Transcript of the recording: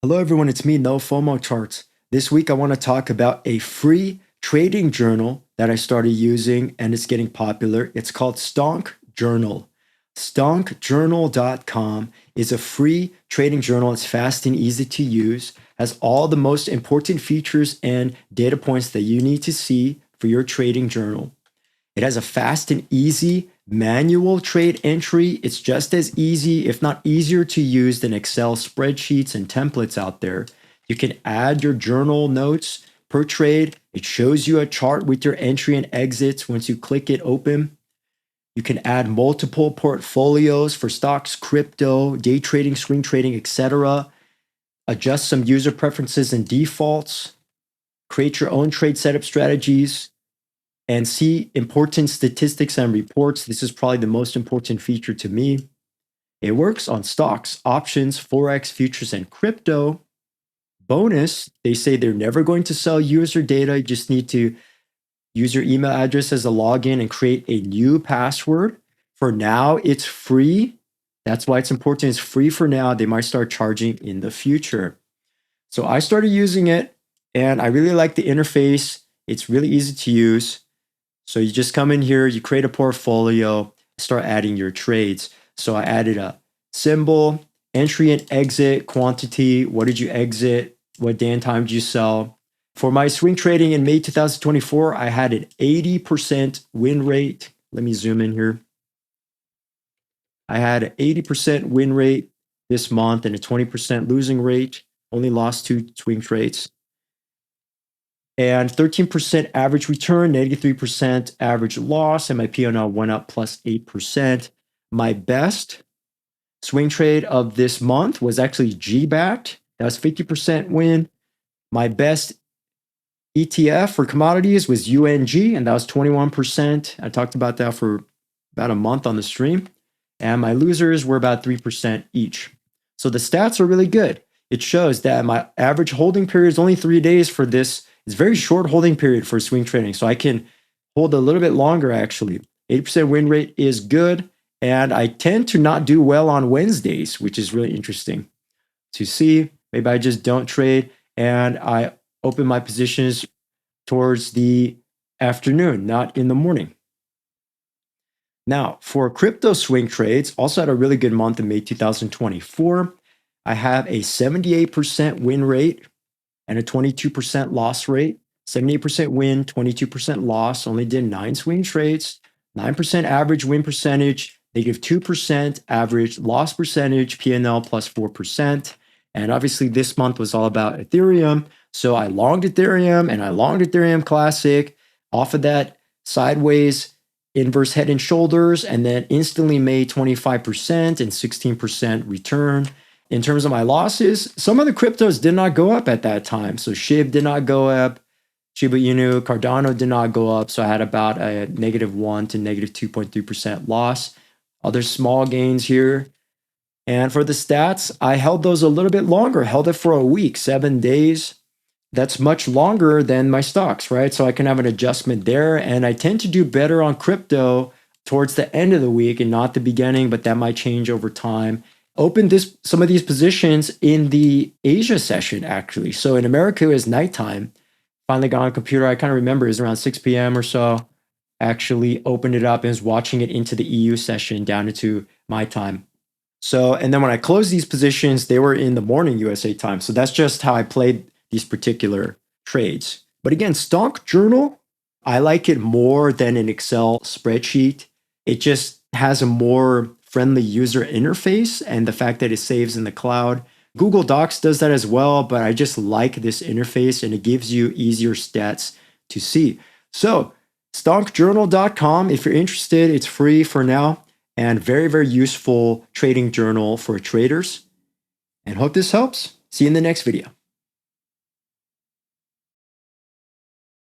Hello everyone, it's me, No FOMO Charts. This week I want to talk about a free trading journal that I started using and it's getting popular. It's called Stonk Journal. Stonkjournal.com is a free trading journal. It's fast and easy to use, has all the most important features and data points that you need to see for your trading journal. It has a fast and easy manual trade entry. It's just as easy, if not easier to use than Excel spreadsheets and templates out there. You can add your journal notes per trade. It shows you a chart with your entry and exits once you click it open. You can add multiple portfolios for stocks, crypto, day trading, swing trading, etc. Adjust some user preferences and defaults. Create your own trade setup strategies and see important statistics and reports. This is probably the most important feature to me. It works on stocks, options, Forex, futures, and crypto. Bonus, they say they're never going to sell user data. You just need to use your email address as a login and create a new password. For now, it's free. That's why it's important. It's free for now. They might start charging in the future. So I started using it and I really like the interface. It's really easy to use. So you just come in here, you create a portfolio, start adding your trades. So I added a symbol, entry and exit, quantity, what did you exit, what day and time did you sell. For my swing trading in May 2024, I had an 80% win rate. Let me zoom in here. I had an 80% win rate this month and a 20% losing rate. Only lost 2 swing trades. And 13% average return, -3% average loss, and my P&L went up plus 8%. My best swing trade of this month was actually GBAT. That was 50% win. My best ETF for commodities was UNG, and that was 21%. I talked about that for about a month on the stream. And my losers were about 3% each. So the stats are really good. It shows that my average holding period is only 3 days for this. It's a very short holding period for swing trading. So I can hold a little bit longer actually. 80% win rate is good. And I tend to not do well on Wednesdays, which is really interesting to see. Maybe I just don't trade and I open my positions towards the afternoon, not in the morning. Now, for crypto swing trades, also had a really good month in May 2024. I have a 78% win rate and a 22% loss rate. 78% win, 22% loss, only did 9 swing trades, 9% average win percentage, -2% average loss percentage, P&L plus 4%. And obviously this month was all about Ethereum. So I longed Ethereum and I longed Ethereum Classic off of that sideways inverse head and shoulders, and then instantly made 25% and 16% return. In terms of my losses, some of the cryptos did not go up at that time. So SHIB did not go up, Shiba Inu, Cardano did not go up. So I had about a -1 to -2.3% loss. Other small gains here. And for the stats, I held those a little bit longer, held it for a week, 7 days. That's much longer than my stocks, right? So I can have an adjustment there. And I tend to do better on crypto towards the end of the week and not the beginning, but that might change over time. Opened some of these positions in the Asia session, actually. So in America, it was nighttime. Finally got on a computer. I kind of remember it was around 6 p.m. or so. Actually opened it up and was watching it into the EU session down into my time. So, and then when I closed these positions, they were in the morning USA time. So that's just how I played these particular trades. But again, Stonk Journal, I like it more than an Excel spreadsheet. It just has a more friendly user interface and the fact that it saves in the cloud. Google Docs does that as well, but I just like this interface and it gives you easier stats to see. So stonkjournal.com, if you're interested, it's free for now and very, very useful trading journal for traders. And hope this helps. See you in the next video.